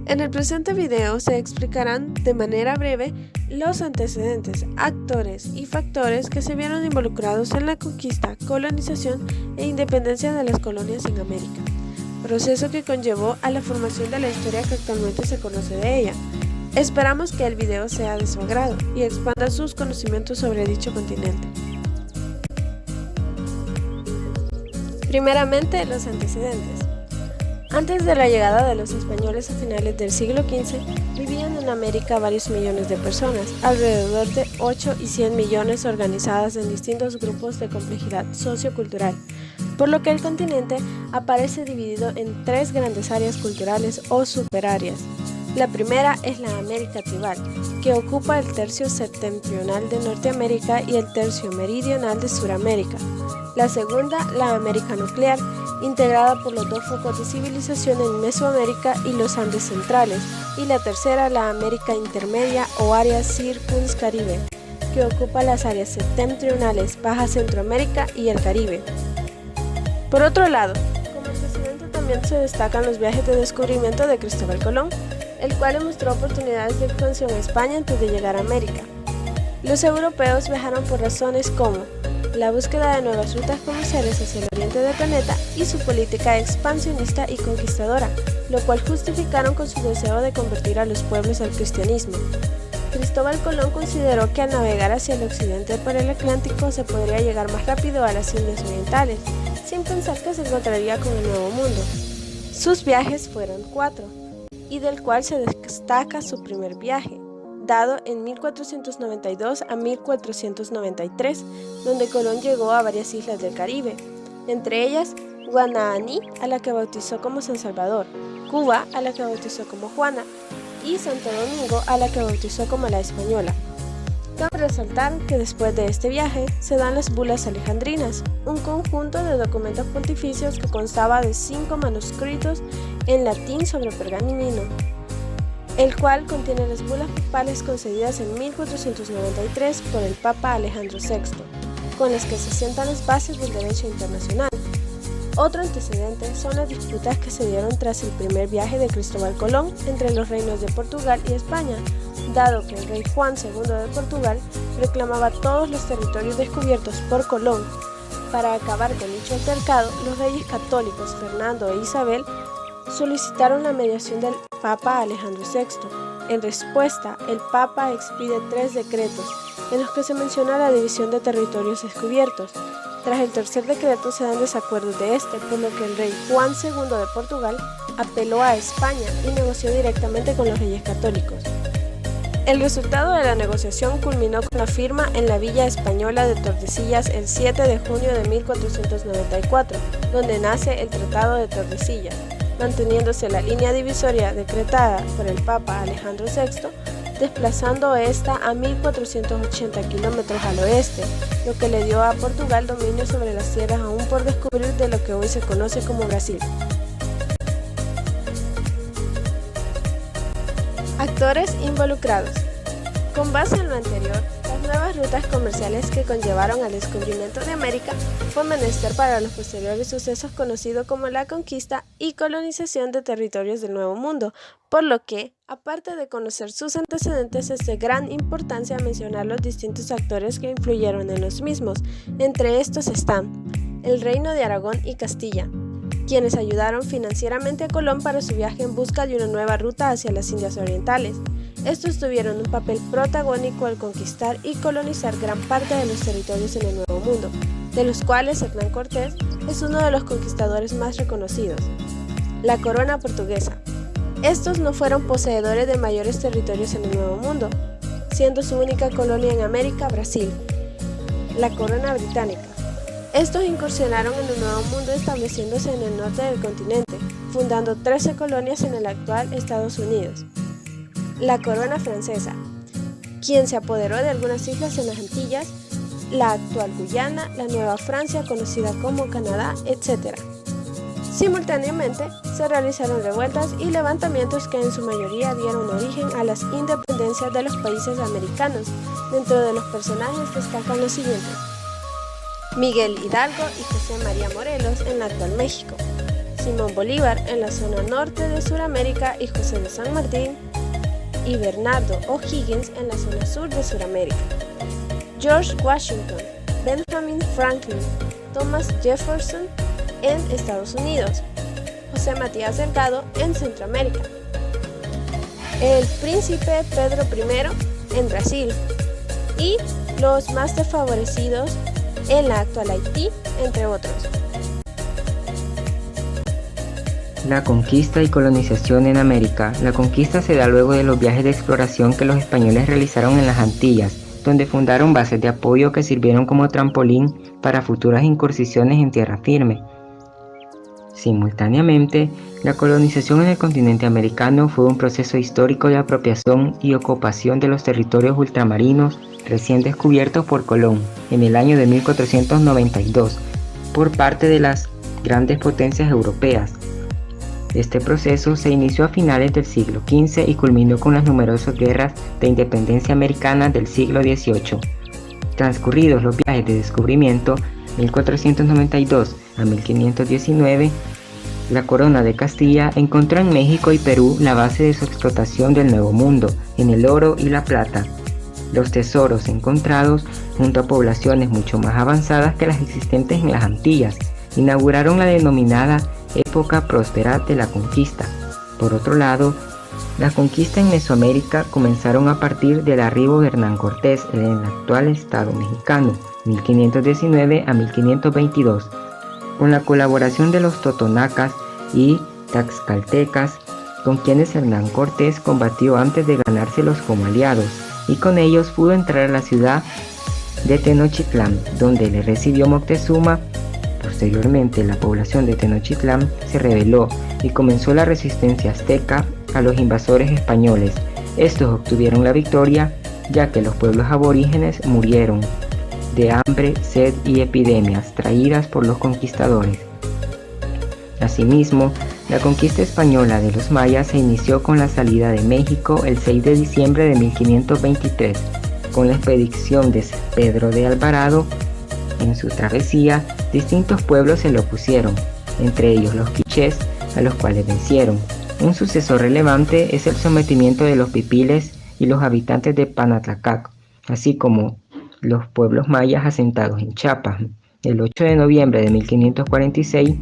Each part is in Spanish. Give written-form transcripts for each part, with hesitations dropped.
En el presente video se explicarán de manera breve los antecedentes, actores y factores que se vieron involucrados en la conquista, colonización e independencia de las colonias en América, proceso que conllevó a la formación de la historia que actualmente se conoce de ella. Esperamos que el video sea de su agrado y expanda sus conocimientos sobre dicho continente. Primeramente, los antecedentes. Antes de la llegada de los españoles a finales del siglo XV, vivían en América varios millones de personas, alrededor de 8 y 100 millones organizadas en distintos grupos de complejidad sociocultural, por lo que el continente aparece dividido en tres grandes áreas culturales o superáreas. La primera es la América tribal, que ocupa el tercio septentrional de Norteamérica y el tercio meridional de Suramérica. La segunda, la América nuclear, integrada por los dos focos de civilización en Mesoamérica y los Andes centrales, y la tercera, la América intermedia o área circunscaribe, que ocupa las áreas septentrionales, Baja Centroamérica y el Caribe. Por otro lado, como antecedente también se destacan los viajes de descubrimiento de Cristóbal Colón, el cual le mostró oportunidades de expansión a España antes de llegar a América. Los europeos viajaron por razones como la búsqueda de nuevas rutas comerciales hacia el oriente del planeta y su política expansionista y conquistadora, lo cual justificaron con su deseo de convertir a los pueblos al cristianismo. Cristóbal Colón consideró que al navegar hacia el occidente por el Atlántico se podría llegar más rápido a las Indias Orientales, sin pensar que se encontraría con el Nuevo Mundo. Sus viajes fueron 4, y del cual se destaca su primer viaje, dado en 1492 a 1493, donde Colón llegó a varias islas del Caribe, entre ellas Guananí, a la que bautizó como San Salvador, Cuba, a la que bautizó como Juana, y Santo Domingo, a la que bautizó como la Española. Cabe resaltar que después de este viaje se dan las bulas alejandrinas, un conjunto de documentos pontificios que constaba de 5 manuscritos en latín sobre pergamino, el cual contiene las bulas papales concedidas en 1493 por el Papa Alejandro VI, con las que se sientan las bases del derecho internacional. Otro antecedente son las disputas que se dieron tras el primer viaje de Cristóbal Colón entre los reinos de Portugal y España, dado que el rey Juan II de Portugal reclamaba todos los territorios descubiertos por Colón. Para acabar con dicho altercado, los reyes católicos Fernando e Isabel solicitaron la mediación del Papa Alejandro VI. En respuesta, el Papa expide 3 decretos, en los que se menciona la división de territorios descubiertos. Tras el tercer decreto se dan desacuerdos de este, por lo que el rey Juan II de Portugal apeló a España y negoció directamente con los reyes católicos. El resultado de la negociación culminó con la firma en la villa española de Tordesillas el 7 de junio de 1494, donde nace el Tratado de Tordesillas, manteniéndose la línea divisoria decretada por el Papa Alejandro VI, desplazando esta a 1480 kilómetros al oeste, lo que le dio a Portugal dominio sobre las tierras aún por descubrir de lo que hoy se conoce como Brasil. Actores involucrados. Con base en lo anterior, las nuevas rutas comerciales que conllevaron al descubrimiento de América fue menester para los posteriores sucesos conocidos como la conquista y colonización de territorios del Nuevo Mundo, por lo que, aparte de conocer sus antecedentes, es de gran importancia mencionar los distintos actores que influyeron en los mismos. Entre estos están el Reino de Aragón y Castilla, quienes ayudaron financieramente a Colón para su viaje en busca de una nueva ruta hacia las Indias Orientales. Estos tuvieron un papel protagónico al conquistar y colonizar gran parte de los territorios en el Nuevo Mundo, de los cuales Hernán Cortés es uno de los conquistadores más reconocidos. La corona portuguesa. Estos no fueron poseedores de mayores territorios en el Nuevo Mundo, siendo su única colonia en América Brasil. La corona británica. Estos incursionaron en el Nuevo Mundo estableciéndose en el norte del continente, fundando 13 colonias en el actual Estados Unidos. La corona francesa, quien se apoderó de algunas islas en las Antillas, la actual Guyana, la Nueva Francia conocida como Canadá, etc. Simultáneamente, se realizaron revueltas y levantamientos que en su mayoría dieron origen a las independencias de los países americanos. Dentro de los personajes destacan los siguientes: Miguel Hidalgo y José María Morelos en la actual México, Simón Bolívar en la zona norte de Sudamérica y José de San Martín, y Bernardo O'Higgins en la zona sur de Sudamérica. George Washington, Benjamin Franklin, Thomas Jefferson en Estados Unidos, José Matías Delgado en Centroamérica, el príncipe Pedro I en Brasil y los más desfavorecidos en la actual Haití, entre otros. La conquista y colonización en América. La conquista se da luego de los viajes de exploración que los españoles realizaron en las Antillas, donde fundaron bases de apoyo que sirvieron como trampolín para futuras incursiones en tierra firme. Simultáneamente, la colonización en el continente americano fue un proceso histórico de apropiación y ocupación de los territorios ultramarinos recién descubiertos por Colón en el año de 1492 por parte de las grandes potencias europeas. Este proceso se inició a finales del siglo XV y culminó con las numerosas guerras de independencia americanas del siglo XVIII. Transcurridos los viajes de descubrimiento, 1492 a 1519, la corona de Castilla encontró en México y Perú la base de su explotación del Nuevo Mundo, en el oro y la plata. Los tesoros encontrados, junto a poblaciones mucho más avanzadas que las existentes en las Antillas, inauguraron la denominada época próspera de la conquista. Por otro lado, la conquista en Mesoamérica comenzaron a partir del arribo de Hernán Cortés en el actual estado mexicano, 1519 a 1522, con la colaboración de los totonacas y taxcaltecas, con quienes Hernán Cortés combatió antes de ganárselos como aliados, y con ellos pudo entrar a la ciudad de Tenochtitlán, donde le recibió Moctezuma. Posteriormente, la población de Tenochtitlán se rebeló y comenzó la resistencia azteca a los invasores españoles. Estos obtuvieron la victoria, ya que los pueblos aborígenes murieron de hambre, sed y epidemias traídas por los conquistadores. Asimismo, la conquista española de los mayas se inició con la salida de México el 6 de diciembre de 1523, con la expedición de Pedro de Alvarado. En su travesía, distintos pueblos se le opusieron, entre ellos los quichés, a los cuales vencieron. Un suceso relevante es el sometimiento de los pipiles y los habitantes de Panatlacac, así como los pueblos mayas asentados en Chiapas. El 8 de noviembre de 1546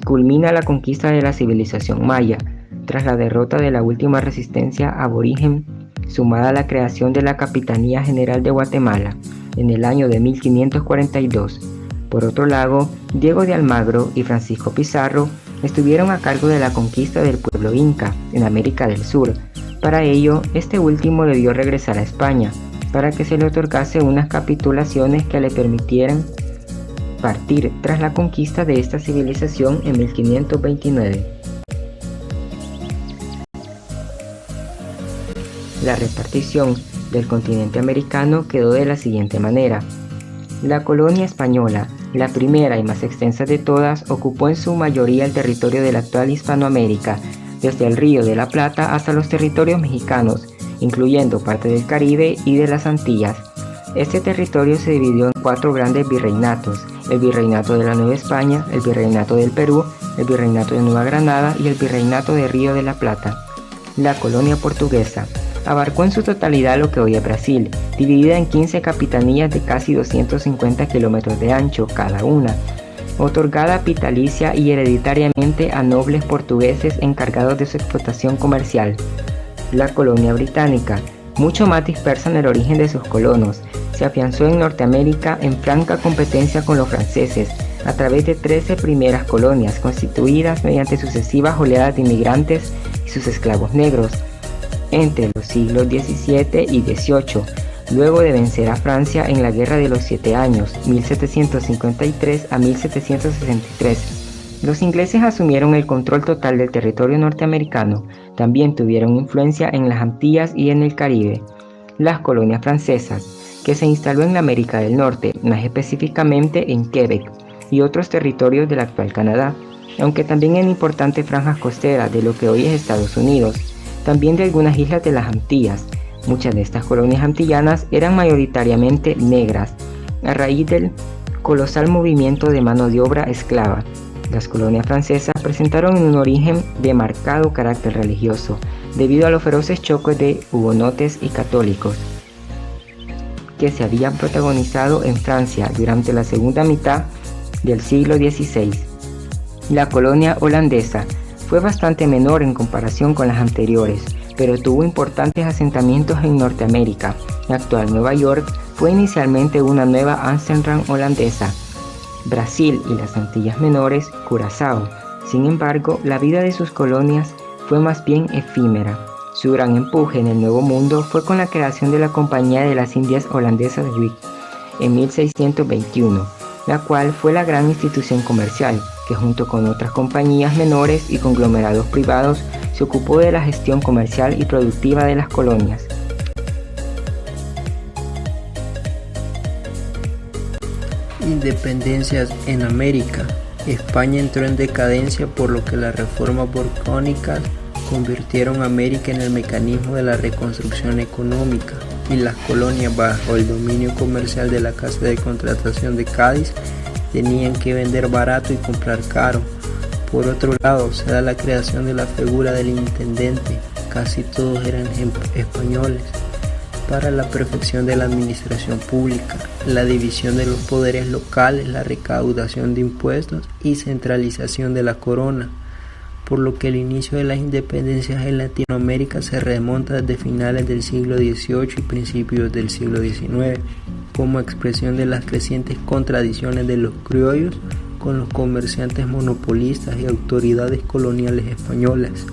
culmina la conquista de la civilización maya, tras la derrota de la última resistencia aborigen, sumada a la creación de la Capitanía General de Guatemala en el año de 1542. Por otro lado, Diego de Almagro y Francisco Pizarro estuvieron a cargo de la conquista del pueblo inca en América del Sur. Para ello, este último debió regresar a España, para que se le otorgase unas capitulaciones que le permitieran partir tras la conquista de esta civilización en 1529. La repartición del continente americano quedó de la siguiente manera. La colonia española, la primera y más extensa de todas, ocupó en su mayoría el territorio de la actual Hispanoamérica, desde el Río de la Plata hasta los territorios mexicanos, incluyendo parte del Caribe y de las Antillas. Este territorio se dividió en 4 grandes virreinatos: el Virreinato de la Nueva España, el Virreinato del Perú, el Virreinato de Nueva Granada y el Virreinato de Río de la Plata. La colonia portuguesa abarcó en su totalidad lo que hoy es Brasil, dividida en 15 capitanías de casi 250 kilómetros de ancho cada una, otorgada vitalicia y hereditariamente a nobles portugueses encargados de su explotación comercial. La colonia británica, mucho más dispersa en el origen de sus colonos, se afianzó en Norteamérica en franca competencia con los franceses, a través de 13 primeras colonias constituidas mediante sucesivas oleadas de inmigrantes y sus esclavos negros, entre los siglos XVII y XVIII, luego de vencer a Francia en la Guerra de los 7 Años, 1753 a 1763. Los ingleses asumieron el control total del territorio norteamericano. También tuvieron influencia en las Antillas y en el Caribe. Las colonias francesas, que se instaló en la América del Norte, más específicamente en Quebec y otros territorios del actual Canadá, aunque también en importantes franjas costeras de lo que hoy es Estados Unidos, también de algunas islas de las Antillas. Muchas de estas colonias antillanas eran mayoritariamente negras, a raíz del colosal movimiento de mano de obra esclava. Las colonias francesas presentaron un origen de marcado carácter religioso, debido a los feroces choques de hugonotes y católicos que se habían protagonizado en Francia durante la segunda mitad del siglo XVI. La colonia holandesa fue bastante menor en comparación con las anteriores, pero tuvo importantes asentamientos en Norteamérica. La actual Nueva York fue inicialmente una nueva Ámsterdam holandesa. Brasil y las Antillas Menores, Curazao. Sin embargo, la vida de sus colonias fue más bien efímera. Su gran empuje en el Nuevo Mundo fue con la creación de la Compañía de las Indias Holandesa de Wick en 1621, la cual fue la gran institución comercial que junto con otras compañías menores y conglomerados privados se ocupó de la gestión comercial y productiva de las colonias. Independencias en América. España entró en decadencia, por lo que las reformas borbónicas convirtieron a América en el mecanismo de la reconstrucción económica, y las colonias bajo el dominio comercial de la Casa de Contratación de Cádiz tenían que vender barato y comprar caro. Por otro lado, se da la creación de la figura del intendente, casi todos eran españoles, para la perfección de la administración pública, la división de los poderes locales, la recaudación de impuestos y centralización de la corona, por lo que el inicio de las independencias en Latinoamérica se remonta desde finales del siglo XVIII y principios del siglo XIX, como expresión de las crecientes contradicciones de los criollos con los comerciantes monopolistas y autoridades coloniales españolas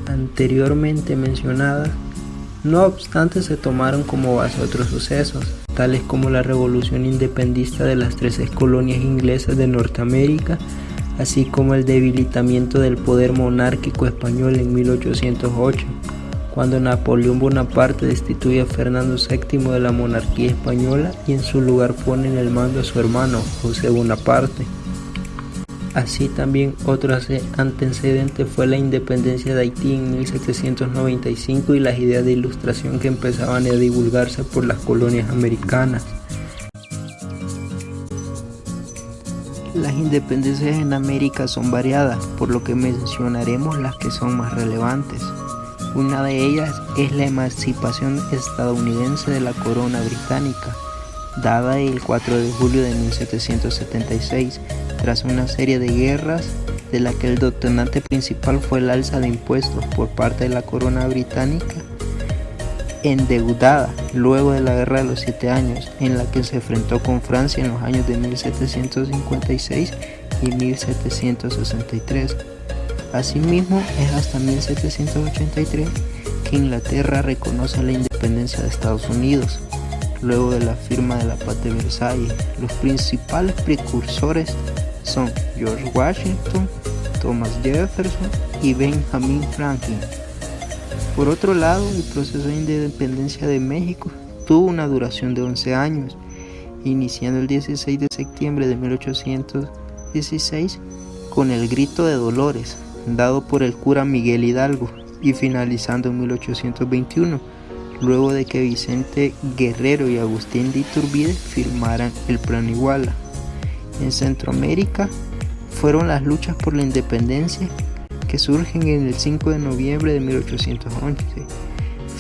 anteriormente mencionadas. No obstante, se tomaron como base otros sucesos, tales como la revolución independentista de las 13 colonias inglesas de Norteamérica, así como el debilitamiento del poder monárquico español en 1808, cuando Napoleón Bonaparte destituye a Fernando VII de la monarquía española y en su lugar pone en el mando a su hermano, José Bonaparte. Así también otro antecedente fue la independencia de Haití en 1795 y las ideas de ilustración que empezaban a divulgarse por las colonias americanas. Las independencias en América son variadas, por lo que mencionaremos las que son más relevantes. Una de ellas es la emancipación estadounidense de la corona británica, dada el 4 de julio de 1776, tras una serie de guerras de la que el detonante principal fue el alza de impuestos por parte de la corona británica, endeudada luego de la Guerra de los 7 años, en la que se enfrentó con Francia en los años de 1756 y 1763. Asimismo, es hasta 1783 que Inglaterra reconoce la independencia de Estados Unidos, luego de la firma de la Paz de Versalles. Los principales precursores son George Washington, Thomas Jefferson y Benjamin Franklin. Por otro lado, el proceso de independencia de México tuvo una duración de 11 años, iniciando el 16 de septiembre de 1816 con el Grito de Dolores, dado por el cura Miguel Hidalgo, y finalizando en 1821, luego de que Vicente Guerrero y Agustín de Iturbide firmaran el Plan Iguala. En Centroamérica fueron las luchas por la independencia que surgen en el 5 de noviembre de 1811,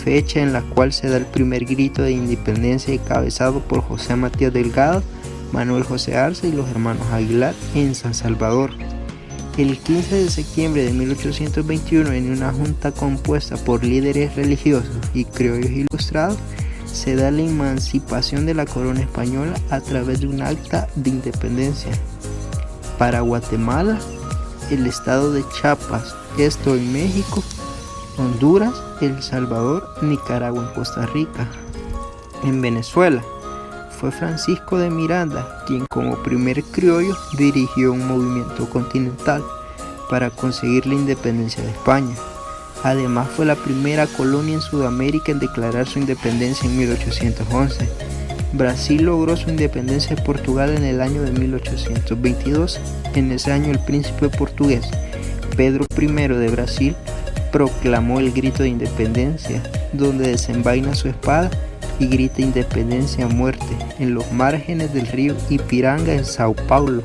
fecha en la cual se da el primer grito de independencia encabezado por José Matías Delgado, Manuel José Arce y los hermanos Aguilar en San Salvador. El 15 de septiembre de 1821, en una junta compuesta por líderes religiosos y criollos ilustrados, se da la emancipación de la corona española a través de un acta de independencia. Para Guatemala, el estado de Chiapas, esto en México, Honduras, El Salvador, Nicaragua y Costa Rica. En Venezuela, fue Francisco de Miranda quien como primer criollo dirigió un movimiento continental para conseguir la independencia de España. Además, fue la primera colonia en Sudamérica en declarar su independencia en 1811. Brasil logró su independencia de Portugal en el año de 1822. En ese año, el príncipe portugués Pedro I de Brasil proclamó el grito de independencia, donde desenvaina su espada y grita independencia a muerte en los márgenes del río Ipiranga en Sao Paulo.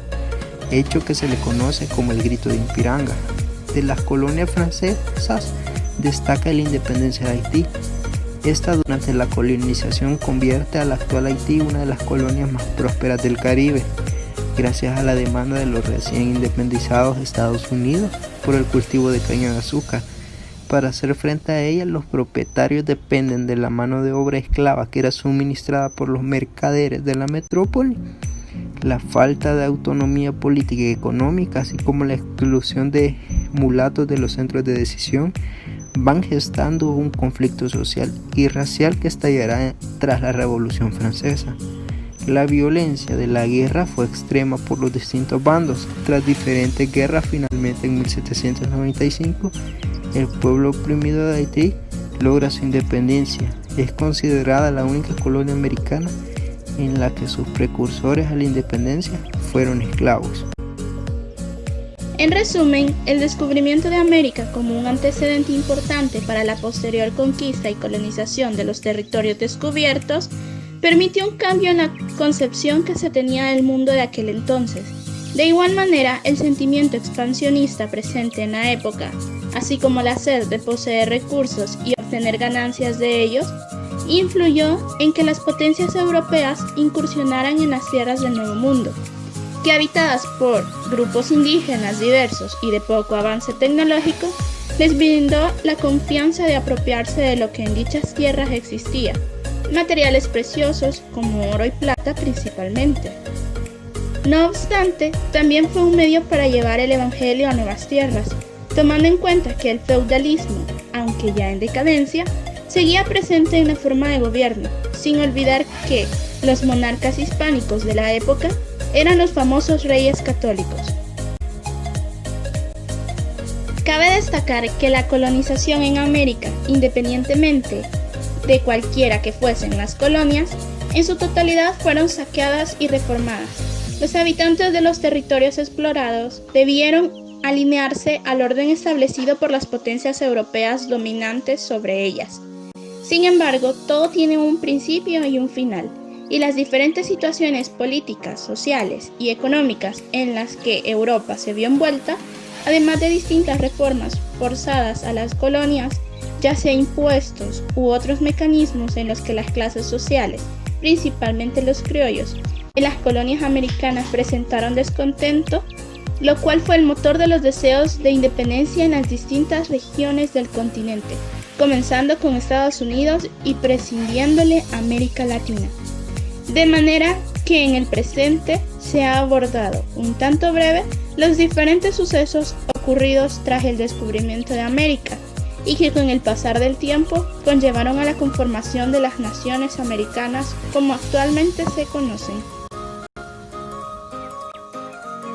hecho que se le conoce como el Grito de Ipiranga. De las colonias francesas destaca la independencia de Haití. Esta durante la colonización convierte a la actual Haití una de las colonias más prósperas del Caribe, gracias a la demanda de los recién independizados Estados Unidos por el cultivo de caña de azúcar. Para hacer frente a ella, los propietarios dependen de la mano de obra esclava que era suministrada por los mercaderes de la metrópoli. La falta de autonomía política y económica, así como la exclusión de mulatos de los centros de decisión, van gestando un conflicto social y racial que estallará tras la Revolución Francesa. La violencia de la guerra fue extrema por los distintos bandos. Tras diferentes guerras, finalmente en 1795, el pueblo oprimido de Haití logra su independencia. Es considerada la única colonia americana en la que sus precursores a la independencia fueron esclavos. En resumen, el descubrimiento de América como un antecedente importante para la posterior conquista y colonización de los territorios descubiertos permitió un cambio en la concepción que se tenía del mundo de aquel entonces. De igual manera, el sentimiento expansionista presente en la época, así como la sed de poseer recursos y obtener ganancias de ellos, influyó en que las potencias europeas incursionaran en las tierras del Nuevo Mundo, que habitadas por grupos indígenas diversos y de poco avance tecnológico, les brindó la confianza de apropiarse de lo que en dichas tierras existía, materiales preciosos como oro y plata principalmente. No obstante, también fue un medio para llevar el evangelio a nuevas tierras, tomando en cuenta que el feudalismo, aunque ya en decadencia, seguía presente en la forma de gobierno, sin olvidar que los monarcas hispánicos de la época eran los famosos reyes católicos. Cabe destacar que la colonización en América, independientemente de cualquiera que fuesen las colonias, en su totalidad fueron saqueadas y reformadas. Los habitantes de los territorios explorados debieron alinearse al orden establecido por las potencias europeas dominantes sobre ellas. Sin embargo, todo tiene un principio y un final, y las diferentes situaciones políticas, sociales y económicas en las que Europa se vio envuelta, además de distintas reformas forzadas a las colonias, ya sea impuestos u otros mecanismos en los que las clases sociales, principalmente los criollos, en las colonias americanas presentaron descontento, lo cual fue el motor de los deseos de independencia en las distintas regiones del continente, comenzando con Estados Unidos y prescindiéndole a América Latina. De manera que en el presente se ha abordado un tanto breve los diferentes sucesos ocurridos tras el descubrimiento de América y que con el pasar del tiempo conllevaron a la conformación de las naciones americanas como actualmente se conocen.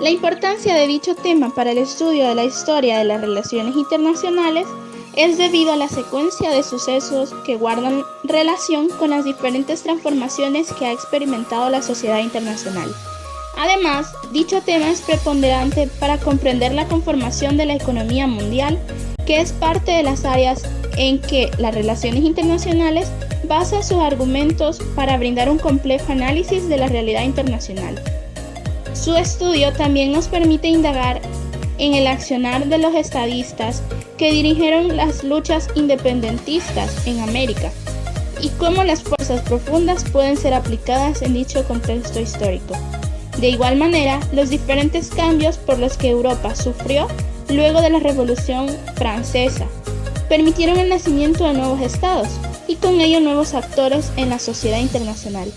La importancia de dicho tema para el estudio de la historia de las relaciones internacionales es debido a la secuencia de sucesos que guardan relación con las diferentes transformaciones que ha experimentado la sociedad internacional. Además, dicho tema es preponderante para comprender la conformación de la economía mundial, que es parte de las áreas en que las relaciones internacionales basa sus argumentos para brindar un complejo análisis de la realidad internacional. Su estudio también nos permite indagar en el accionar de los estadistas que dirigieron las luchas independentistas en América y cómo las fuerzas profundas pueden ser aplicadas en dicho contexto histórico. De igual manera, los diferentes cambios por los que Europa sufrió luego de la Revolución Francesa permitieron el nacimiento de nuevos estados y con ello nuevos actores en la sociedad internacional,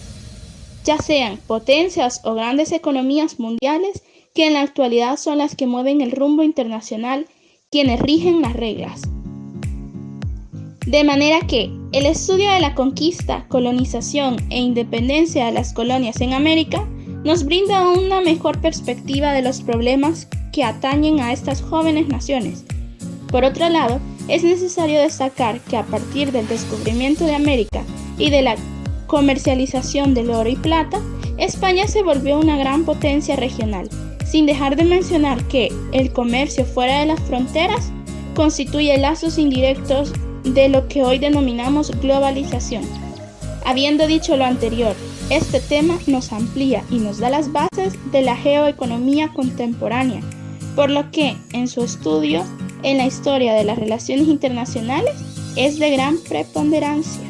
ya sean potencias o grandes economías mundiales que en la actualidad son las que mueven el rumbo internacional, quienes rigen las reglas. De manera que el estudio de la conquista, colonización e independencia de las colonias en América nos brinda una mejor perspectiva de los problemas que atañen a estas jóvenes naciones. Por otro lado, es necesario destacar que a partir del descubrimiento de América y de la comercialización del oro y plata, España se volvió una gran potencia regional, sin dejar de mencionar que el comercio fuera de las fronteras constituye lazos indirectos de lo que hoy denominamos globalización. Habiendo dicho lo anterior, Este tema nos amplía y nos da las bases de la geoeconomía contemporánea, por lo que en su estudio en la historia de las relaciones internacionales es de gran preponderancia.